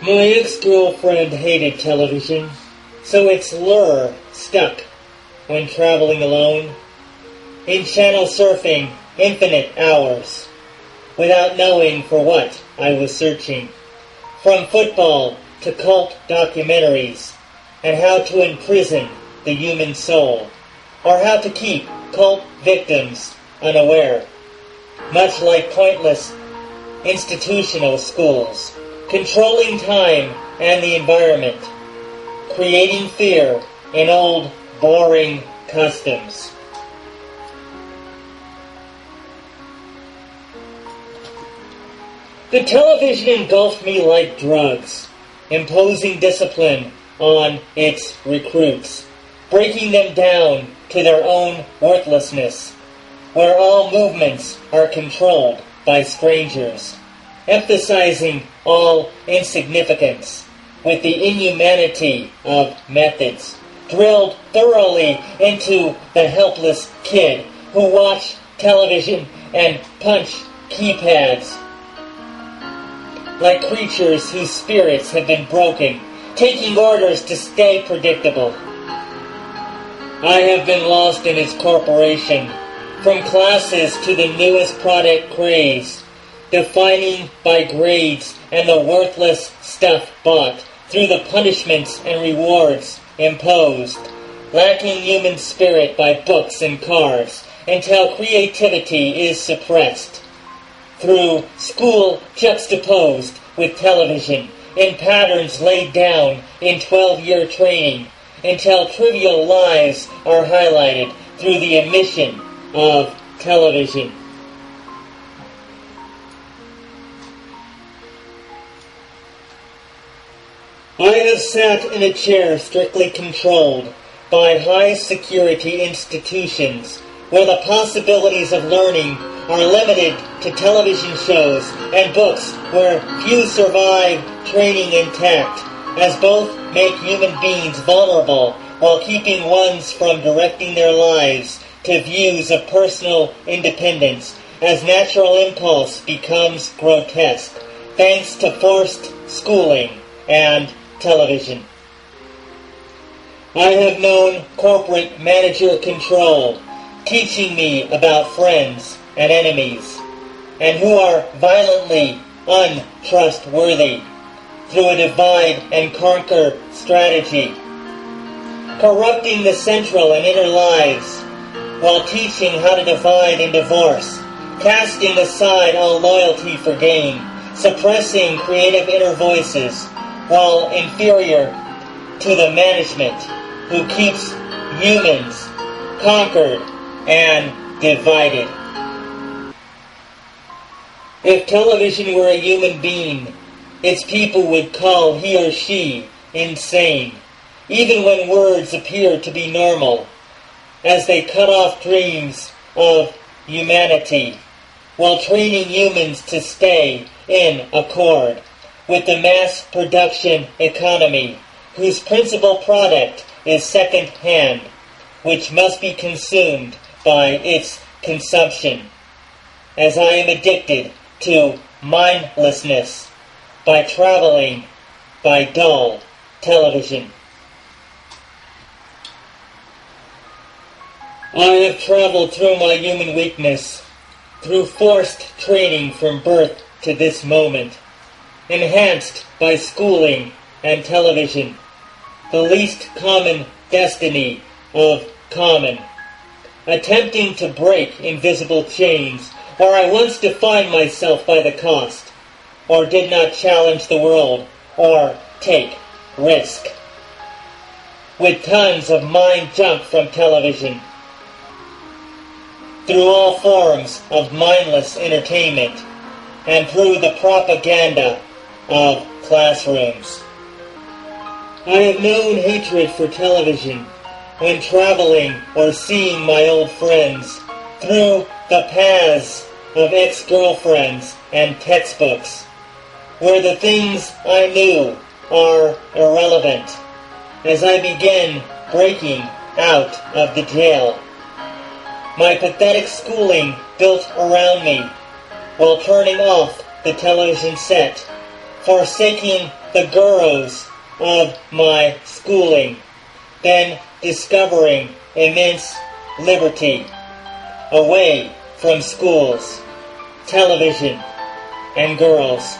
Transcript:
My ex-girlfriend hated television, so its lure stuck when traveling alone, in channel surfing infinite hours, without knowing for what I was searching. From football to cult documentaries, and how to imprison the human soul, or how to keep cult victims unaware. Much like pointless institutional schools, controlling time and the environment, creating fear in old, boring customs. The television engulfed me like drugs, imposing discipline on its recruits, breaking them down to their own worthlessness, where all movements are controlled by strangers, emphasizing all insignificance with the inhumanity of methods, drilled thoroughly into the helpless kid who watched television and punched keypads like creatures whose spirits have been broken, taking orders to stay predictable. I have been lost in its corporation, from classes to the newest product craze, defining by grades and the worthless stuff bought through the punishments and rewards imposed, lacking human spirit by books and cars until creativity is suppressed. Through school juxtaposed with television in patterns laid down in 12-year training until trivial lives are highlighted through the emission of television. I have sat in a chair strictly controlled by high-security institutions where the possibilities of learning are limited to television shows and books where few survive training intact, as both make human beings vulnerable while keeping ones from directing their lives to views of personal independence as natural impulse becomes grotesque, thanks to forced schooling and television. I have known corporate manager control, teaching me about friends and enemies, and who are violently untrustworthy through a divide and conquer strategy, corrupting the central and inner lives while teaching how to divide and divorce, casting aside all loyalty for gain, suppressing creative inner voices while inferior to the management who keeps humans conquered and divided. If television were a human being, its people would call he or she insane, even when words appear to be normal, as they cut off dreams of humanity, while training humans to stay in accord with the mass production economy, whose principal product is second-hand, which must be consumed by its consumption, as I am addicted to mindlessness by traveling by dull television. I have traveled through my human weakness, through forced training from birth to this moment, enhanced by schooling and television, the least common destiny of common, attempting to break invisible chains where I once defined myself by the cost, or did not challenge the world, or take risk. With tons of mind junk from television, through all forms of mindless entertainment, and through the propaganda of classrooms. I have known hatred for television when traveling or seeing my old friends, through the paths of ex-girlfriends and textbooks, where the things I knew are irrelevant, as I begin breaking out of the jail. My pathetic schooling built around me, while turning off the television set, forsaking the gurus of my schooling, then discovering immense liberty away from schools, television, and girls.